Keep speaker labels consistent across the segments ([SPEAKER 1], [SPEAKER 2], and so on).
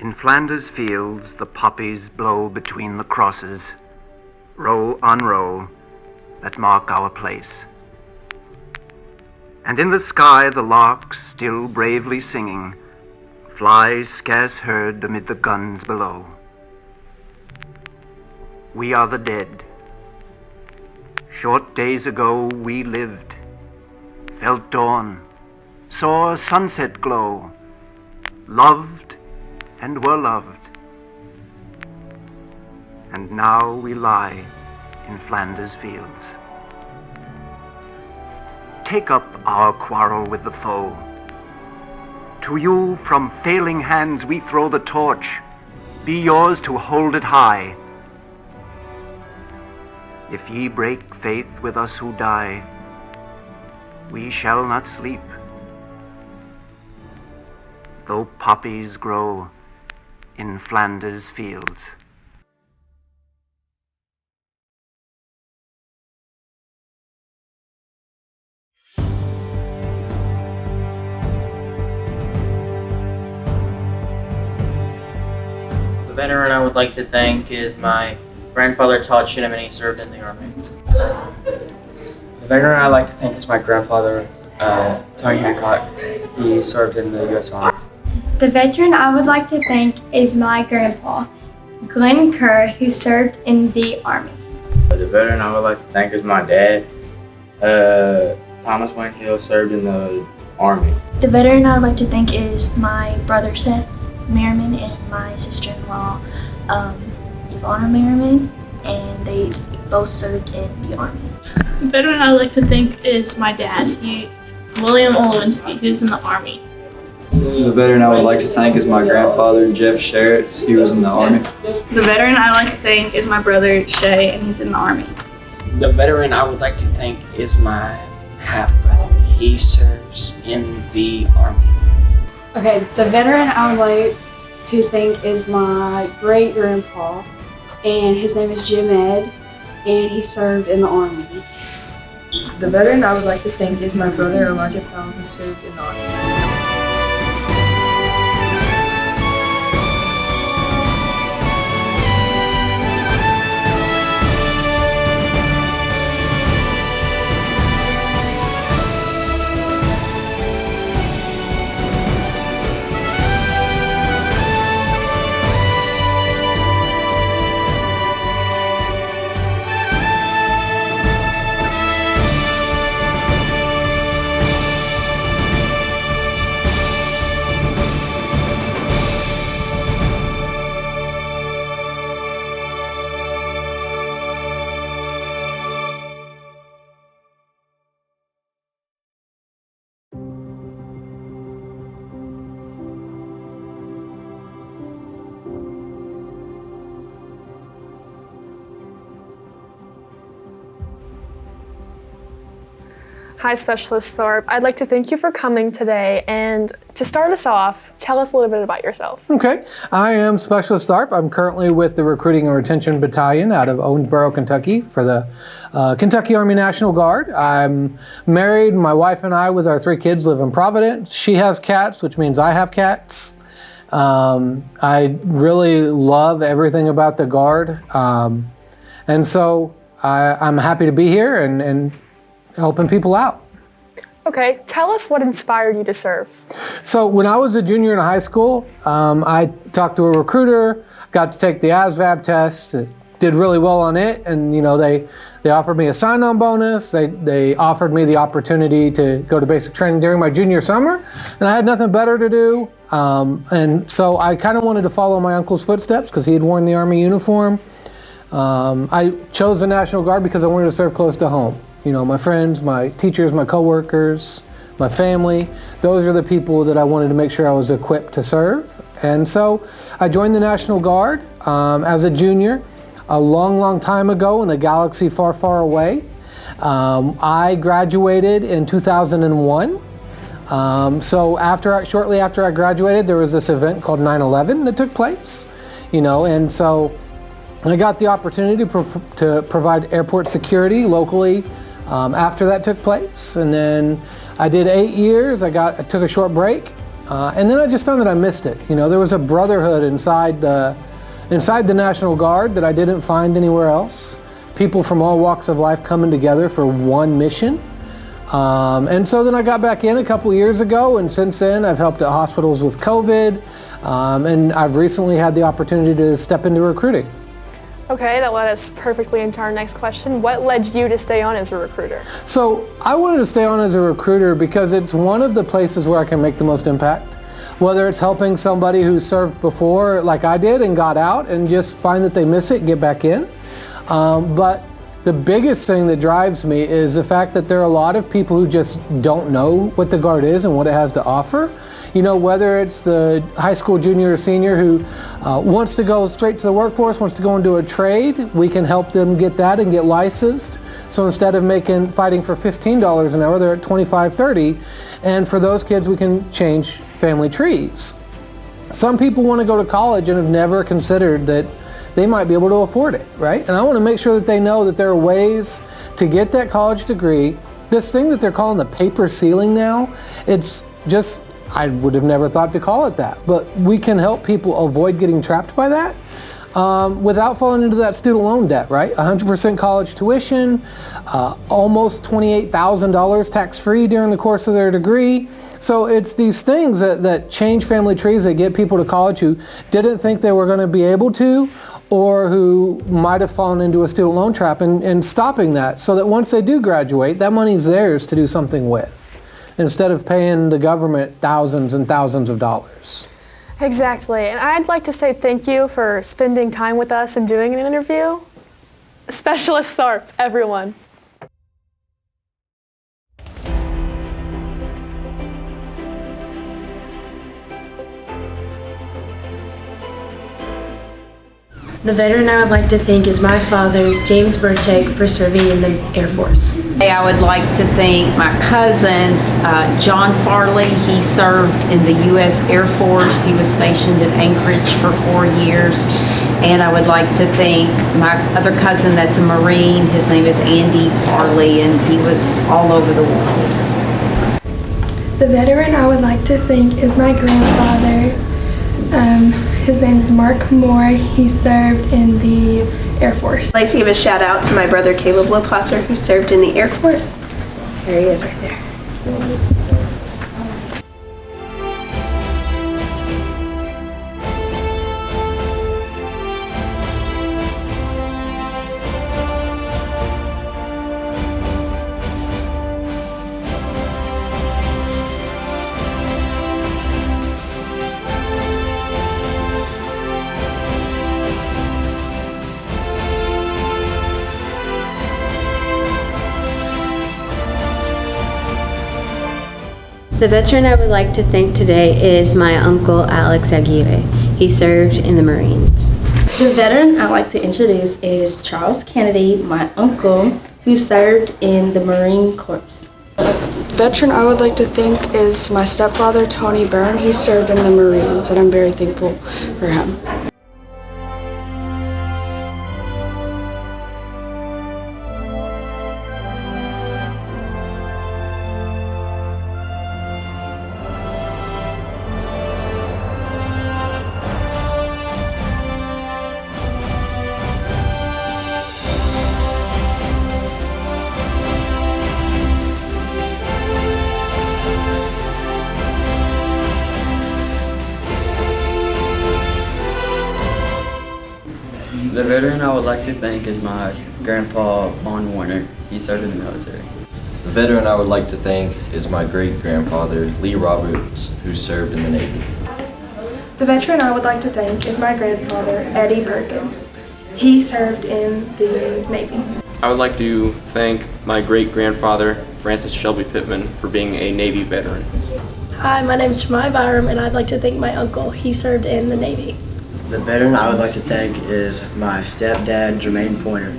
[SPEAKER 1] In Flanders fields the poppies blow between the crosses, row on row, that mark our place. And in the sky the larks, still bravely singing, fly scarce heard amid the guns below. We are the dead. Short days ago we lived, felt dawn, saw sunset glow, loved and were loved. And now we lie in Flanders fields. Take up our quarrel with the foe. To you from failing hands we throw the torch. Be yours to hold it high. If ye break faith with us who die, we shall not sleep. Though poppies grow in Flanders fields.
[SPEAKER 2] The veteran I would like to thank is my grandfather, Todd Shinham, and he served in the Army.
[SPEAKER 3] The veteran I'd like to thank is my grandfather, Tony Hancock. He served in the U.S. Army.
[SPEAKER 4] The veteran I would like to thank is my grandpa, Glenn Kerr, who served in the Army.
[SPEAKER 5] The veteran I would like to thank is my dad, Thomas Wayne Hill, served in the Army.
[SPEAKER 6] The veteran I would like to thank is my brother Seth Merriman and my sister-in-law Ivana Merriman, and they both served in the Army.
[SPEAKER 7] The veteran I'd like to thank is my dad, William Olowinski, who's in the Army.
[SPEAKER 8] The veteran I would like to thank is my grandfather, Jeff Sherritts. He was in the Army.
[SPEAKER 9] The veteran I'd like to thank is my brother, Shay, and he's in the Army.
[SPEAKER 10] The veteran I would like to thank is my half-brother. He serves in the Army.
[SPEAKER 11] Okay, the veteran I would like to thank is my great-grandpa, and his name is Jim Ed, and he served in the Army.
[SPEAKER 12] The veteran I would like to thank is my brother, Elijah Powell, who served in the Army.
[SPEAKER 13] Hi, Specialist Thorpe. I'd like to thank you for coming today. And to start us off, tell us a little bit about yourself.
[SPEAKER 14] Okay. I am Specialist Thorpe. I'm currently with the Recruiting and Retention Battalion out of Owensboro, Kentucky for the Kentucky Army National Guard. I'm married. My wife and I, with our 3 kids, live in Providence. She has cats, which means I have cats. I really love everything about the Guard. And so I'm happy to be here and helping people out.
[SPEAKER 13] Okay, tell us what inspired you to serve.
[SPEAKER 14] So when I was a junior in high school, I talked to a recruiter, got to take the ASVAB test, did really well on it, and they offered me a sign-on bonus. They offered me the opportunity to go to basic training during my junior summer, and I had nothing better to do. And so I kind of wanted to follow my uncle's footsteps because he had worn the Army uniform. I chose the National Guard because I wanted to serve close to home. My friends, my teachers, my coworkers, my family, those are the people that I wanted to make sure I was equipped to serve. And so I joined the National Guard as a junior a long, long time ago in a galaxy far, far away. I graduated in 2001. So shortly after I graduated, there was this event called 9/11 that took place, and so I got the opportunity to provide airport security locally after that took place. And then I did 8 years. I took a short break, And then I just found that I missed it. You know, there was a brotherhood inside the National Guard that I didn't find anywhere else. People from all walks of life coming together for one mission. And so then I got back in a couple years ago, and since then I've helped at hospitals with COVID, and I've recently had the opportunity to step into recruiting.
[SPEAKER 13] Okay, that led us perfectly into our next question. What led you to stay on as a recruiter?
[SPEAKER 14] So I wanted to stay on as a recruiter because it's one of the places where I can make the most impact. Whether it's helping somebody who served before like I did and got out and just find that they miss it, get back in. But the biggest thing that drives me is the fact that there are a lot of people who just don't know what the Guard is and what it has to offer. You know, whether it's the high school junior or senior who wants to go straight to the workforce, wants to go into a trade, we can help them get that and get licensed. So instead of fighting for $15 an hour, they're at $25, $30. And for those kids, we can change family trees. Some people want to go to college and have never considered that they might be able to afford it, right? And I want to make sure that they know that there are ways to get that college degree. This thing that they're calling the paper ceiling now, it's just, I would have never thought to call it that, but we can help people avoid getting trapped by that without falling into that student loan debt, right? 100% college tuition, almost $28,000 tax-free during the course of their degree. So it's these things that change family trees, that get people to college who didn't think they were going to be able to, or who might have fallen into a student loan trap, and stopping that so that once they do graduate, that money's theirs to do something with, instead of paying the government thousands and thousands of dollars.
[SPEAKER 13] Exactly, and I'd like to say thank you for spending time with us and doing an interview. Specialist Tharp, everyone.
[SPEAKER 15] The veteran I would like to thank is my father, James Burchak, for serving in the Air Force.
[SPEAKER 16] I would like to thank my cousins, John Farley. He served in the U.S. Air Force. He was stationed in Anchorage for 4 years. And I would like to thank my other cousin that's a Marine. His name is Andy Farley, and he was all over the world.
[SPEAKER 4] The veteran I would like to thank is my grandfather. His name is Mark Moore. He served in the Air Force.
[SPEAKER 17] I'd like to give a shout out to my brother Caleb Loplasser, who served in the Air Force. There he is right there.
[SPEAKER 15] The veteran I would like to thank today is my uncle Alex Aguirre. He served in the Marines.
[SPEAKER 18] The veteran I'd like to introduce is Charles Kennedy, my uncle, who served in the Marine Corps.
[SPEAKER 11] The veteran I would like to thank is my stepfather, Tony Byrne. He served in the Marines, and I'm very thankful for him.
[SPEAKER 3] The veteran I would like to thank is my grandpa, Vaughn Warner. He served in the military.
[SPEAKER 19] The veteran I would like to thank is my great-grandfather, Lee Roberts, who served in the Navy.
[SPEAKER 20] The veteran I would like to thank is my grandfather, Eddie Perkins. He served in the Navy.
[SPEAKER 21] I would like to thank my great-grandfather, Francis Shelby Pittman, for being a Navy veteran.
[SPEAKER 22] Hi, my name is Shemai Byram, and I'd like to thank my uncle. He served in the Navy.
[SPEAKER 23] The veteran I would like to thank is my stepdad, Jermaine Pointer.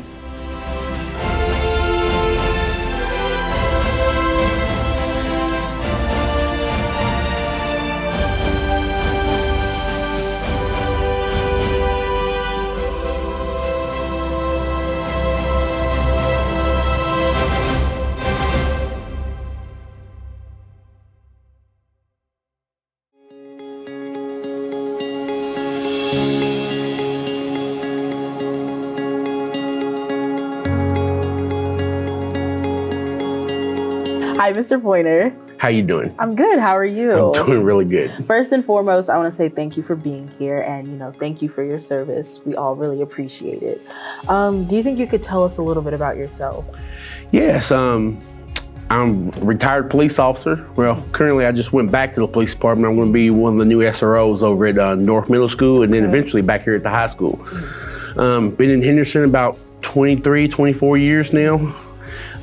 [SPEAKER 1] Hi, Mr. Pointer.
[SPEAKER 2] How you doing?
[SPEAKER 1] I'm good. How are you?
[SPEAKER 2] I'm doing really good.
[SPEAKER 1] First and foremost, I want to say thank you for being here and, thank you for your service. We all really appreciate it. Do you think you could tell us a little bit about yourself?
[SPEAKER 2] Yes, I'm a retired police officer. Well, currently I just went back to the police department. I'm going to be one of the new SROs over at North Middle School and then eventually back here at the high school. Been in Henderson about 23, 24 years now.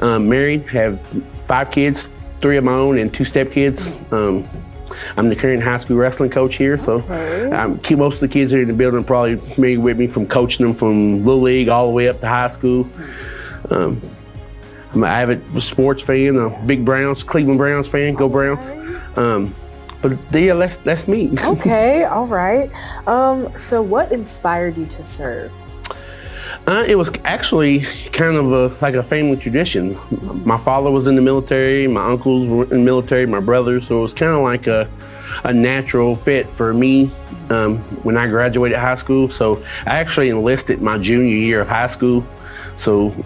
[SPEAKER 2] Married, have 5 kids, 3 of my own and 2 stepkids. I'm the current high school wrestling coach here, so most of the kids here in the building are probably familiar with me from coaching them from Little League all the way up to high school. I'm an avid sports fan, a big Cleveland Browns fan, go Browns. But yeah, that's me.
[SPEAKER 1] Okay, all right. So what inspired you to serve?
[SPEAKER 2] It was actually kind of like a family tradition. My father was in the military, my uncles were in the military, my brothers, so it was kind of like a natural fit for me when I graduated high school. So I actually enlisted my junior year of high school.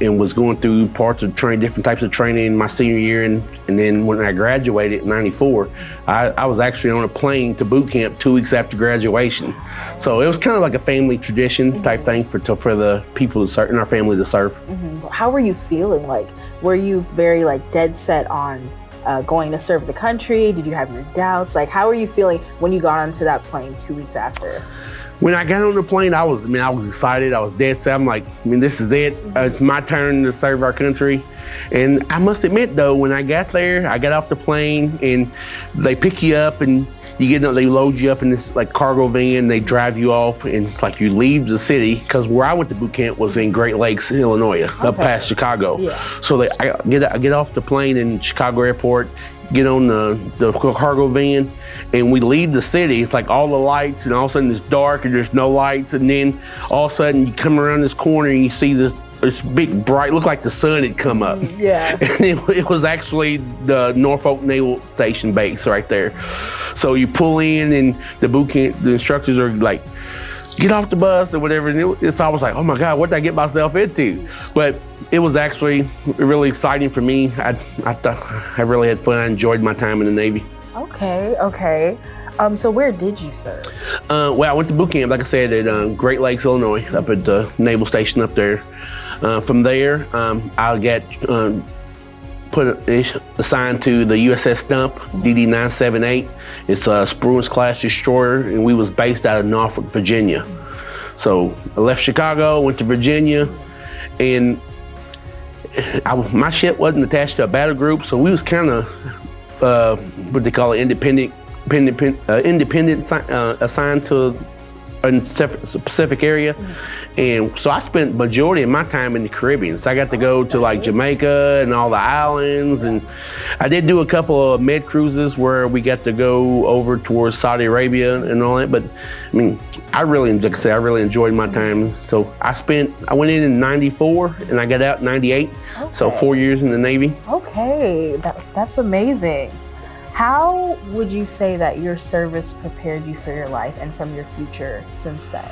[SPEAKER 2] And was going through parts of different types of training in my senior year, and then when I graduated in '94, I was actually on a plane to boot camp 2 weeks after graduation. So it was kind of like a family tradition type thing for the people in our family to serve.
[SPEAKER 1] How were you feeling? Like, were you very dead set on going to serve the country? Did you have your doubts? Like, how were you feeling when you got onto that plane 2 weeks after?
[SPEAKER 2] When I got on the plane, I was excited. I was dead set. I'm like, this is it. It's my turn to serve our country. And I must admit, though, when I got there, I got off the plane and they pick you up and they load you up in this cargo van. They drive you off, and it's like you leave the city, because where I went to boot camp was in Great Lakes, Illinois, up past Chicago. Yeah. So I get off the plane in Chicago Airport, get on the cargo van, and we leave the city. It's like all the lights, and all of a sudden it's dark and there's no lights, and then all of a sudden you come around this corner and you see this big bright, looked like the sun had come up.
[SPEAKER 1] Yeah.
[SPEAKER 2] And it was actually the Norfolk Naval Station base right there. So you pull in, and the boot camp, the instructors are like, get off the bus or whatever. And it's always like, oh my God, what did I get myself into? But it was actually really exciting for me. I really had fun. I enjoyed my time in the Navy.
[SPEAKER 1] Okay. So where did you serve?
[SPEAKER 2] Well, I went to boot camp, like I said, at Great Lakes, Illinois, up at the Naval Station up there. From there, I got assigned to the USS Stump, DD-978. It's a Spruance-class destroyer, and we was based out of Norfolk, Virginia. So I left Chicago, went to Virginia, and my ship wasn't attached to a battle group, so we was kind of what they call it, independent assigned to a Pacific area. And so I spent majority of my time in the Caribbean. So I got to go to Jamaica and all the islands, and I did do a couple of med cruises where we got to go over towards Saudi Arabia and all that. But I really enjoyed my time. So I went in '94 and I got out in '98. Okay. So 4 years in the Navy.
[SPEAKER 1] Okay, that's amazing. How would you say that your service prepared you for your life and from your future since then?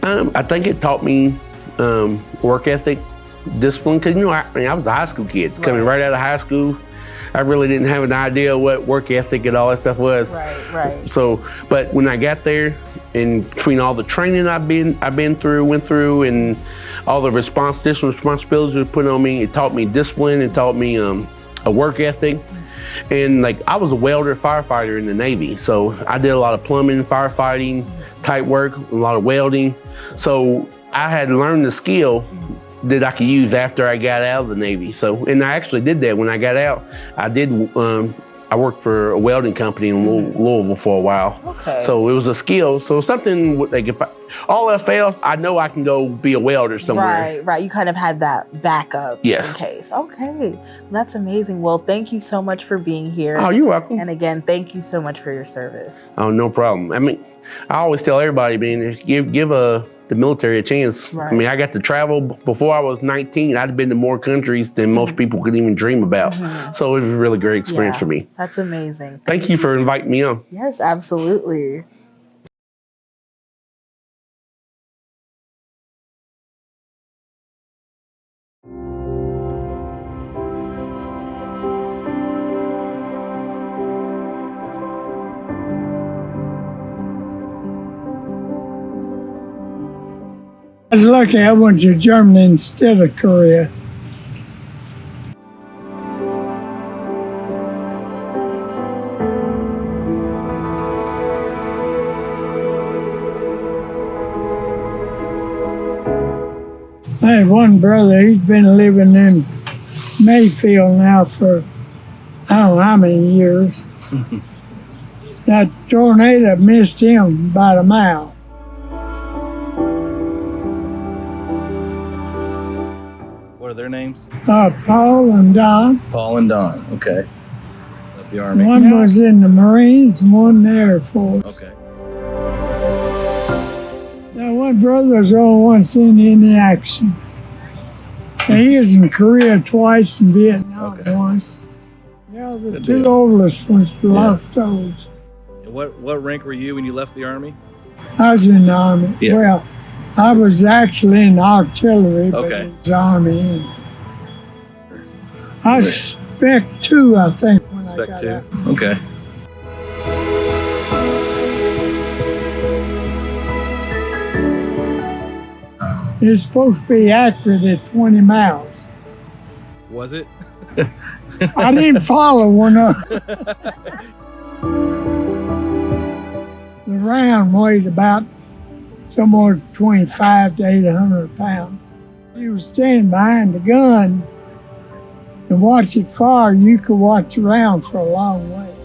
[SPEAKER 2] I think it taught me work ethic, discipline, because I was a high school kid coming right out of high school. I really didn't have an idea what work ethic and all that stuff was.
[SPEAKER 1] Right.
[SPEAKER 2] So, but when I got there, in between all the training went through, and all the responsibilities were put on me, it taught me discipline. It taught me a work ethic. And I was a welder firefighter in the Navy, so I did a lot of plumbing, firefighting type work, a lot of welding. So I had learned the skill that I could use after I got out of the Navy. So, and I actually did that when I got out. I worked for a welding company in Louisville for a while.
[SPEAKER 1] Okay.
[SPEAKER 2] So it was a skill. So something if all else fails, I know I can go be a welder somewhere.
[SPEAKER 1] Right. You kind of had that backup in case. Okay. That's amazing. Well, thank you so much for being here.
[SPEAKER 2] Oh, you're welcome.
[SPEAKER 1] And again, thank you so much for your service.
[SPEAKER 2] Oh, no problem. I always tell everybody, give the military a chance.
[SPEAKER 1] Right.
[SPEAKER 2] I got to travel before I was 19. I'd been to more countries than most people could even dream about. So it was a really great experience for me.
[SPEAKER 1] That's amazing.
[SPEAKER 2] Thank you for inviting me on.
[SPEAKER 1] Yes, absolutely.
[SPEAKER 5] I was lucky I went to Germany instead of Korea. I had one brother, he's been living in Mayfield now for I don't know how many years. That tornado missed him about a mile.
[SPEAKER 6] What are their names?
[SPEAKER 5] Paul and Don.
[SPEAKER 6] Paul and Don. Okay. Of the Army.
[SPEAKER 5] One was in the Marines, one in the Air Force.
[SPEAKER 6] Okay.
[SPEAKER 5] Now, one brother was the only one seen any action. And he was in Korea twice and Vietnam once. Yeah, the
[SPEAKER 6] Good
[SPEAKER 5] two
[SPEAKER 6] deal.
[SPEAKER 5] oldest ones lost those.
[SPEAKER 6] And what rank were you when you left the Army?
[SPEAKER 5] I was in the Army.
[SPEAKER 6] Yeah.
[SPEAKER 5] Well, I was actually in the artillery, but
[SPEAKER 6] Okay.
[SPEAKER 5] it was Army. I was Spec 2, I think. When I
[SPEAKER 6] Spec
[SPEAKER 5] got
[SPEAKER 6] 2.
[SPEAKER 5] out.
[SPEAKER 6] Okay.
[SPEAKER 5] It's supposed to be accurate at 20 miles.
[SPEAKER 6] Was it?
[SPEAKER 5] I didn't follow one up. The round weighed about somewhere between 500 to 800 pounds. You were standing behind the gun and watch it fire, you could watch the round for a long way.